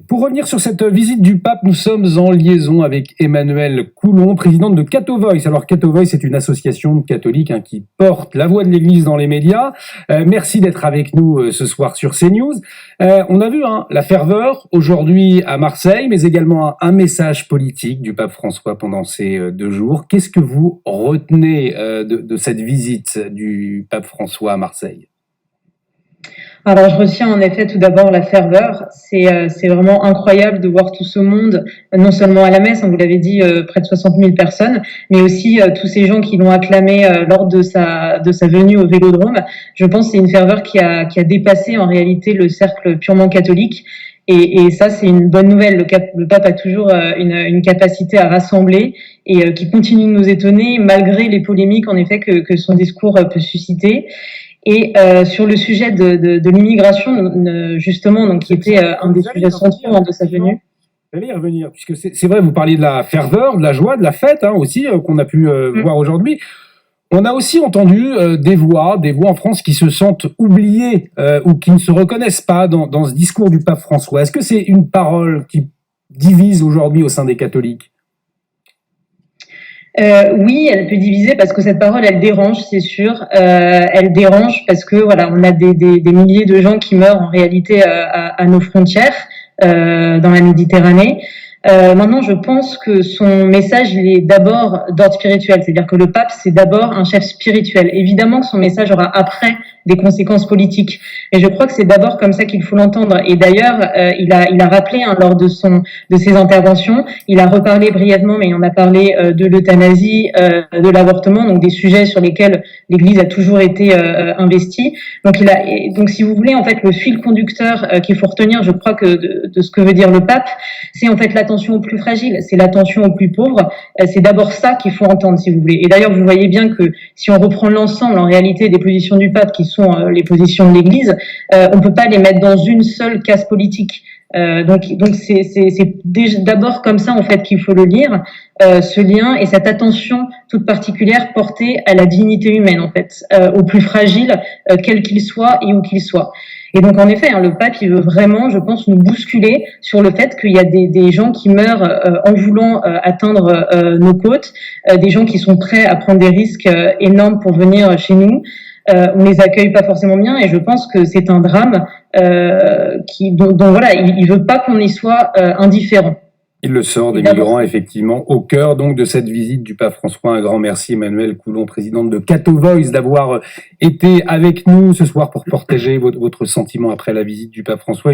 Pour revenir sur cette visite du pape, nous sommes en liaison avec Emmanuelle Coulon, présidente de Catho Voice. Alors Catho Voice, c'est une association de catholiques qui porte la voix de l'Église dans les médias. Merci d'être avec nous ce soir sur CNews. On a vu la ferveur aujourd'hui à Marseille, mais également un message politique du pape François pendant ces 2 jours. Qu'est-ce que vous retenez de cette visite du pape François à Marseille ? Alors, je retiens en effet tout d'abord la ferveur. C'est vraiment incroyable de voir tout ce monde, non seulement à la messe, vous l'avez dit, près de 60 000 personnes, mais aussi tous ces gens qui l'ont acclamé lors de sa venue au Vélodrome. Je pense que c'est une ferveur qui a dépassé en réalité le cercle purement catholique. Et ça, c'est une bonne nouvelle. Le pape a toujours une capacité à rassembler et qui continue de nous étonner malgré les polémiques en effet que son discours peut susciter. Et sur le sujet de l'immigration, justement, donc qui était un des sujets centraux de sa venue. J'allais y revenir, puisque c'est vrai, vous parliez de la ferveur, de la joie, de la fête aussi, qu'on a pu voir aujourd'hui. On a aussi entendu des voix en France qui se sentent oubliées ou qui ne se reconnaissent pas dans ce discours du pape François. Est-ce que c'est une parole qui divise aujourd'hui au sein des catholiques ? Oui, elle peut diviser parce que cette parole, elle dérange, c'est sûr. Elle dérange parce que voilà, on a des milliers de gens qui meurent en réalité à nos frontières dans la Méditerranée. Maintenant, je pense que son message, il est d'abord d'ordre spirituel, c'est-à-dire que le pape, c'est d'abord un chef spirituel. Évidemment que son message aura après des conséquences politiques, et je crois que c'est d'abord comme ça qu'il faut l'entendre. Et d'ailleurs, il a rappelé lors de ses interventions, il a reparlé brièvement, mais il en a parlé de l'euthanasie, de l'avortement, donc des sujets sur lesquels l'Église a toujours été investie. Donc si vous voulez, en fait, le fil conducteur qu'il faut retenir, je crois que de ce que veut dire le pape, c'est en fait l'attention aux plus fragiles, c'est l'attention aux plus pauvres. C'est d'abord ça qu'il faut entendre, si vous voulez. Et d'ailleurs, vous voyez bien que si on reprend l'ensemble, en réalité, des positions du pape, qui sont les positions de l'Église, on peut pas les mettre dans une seule case politique. Donc c'est d'abord comme ça en fait qu'il faut le lire, ce lien et cette attention toute particulière portée à la dignité humaine en fait, aux plus fragiles, quel qu'il soit et où qu'il soit. Et donc en effet, le pape il veut vraiment, je pense, nous bousculer sur le fait qu'il y a des gens qui meurent en voulant atteindre nos côtes, des gens qui sont prêts à prendre des risques énormes pour venir chez nous. On les accueille pas forcément bien et je pense que c'est un drame dont voilà, il veut pas qu'on y soit indifférent. Il le sort des migrants, effectivement, au cœur donc de cette visite du pape François. Un grand merci, Emmanuelle Coulon, présidente de Catho Voice, d'avoir été avec nous ce soir pour partager votre sentiment après la visite du pape François.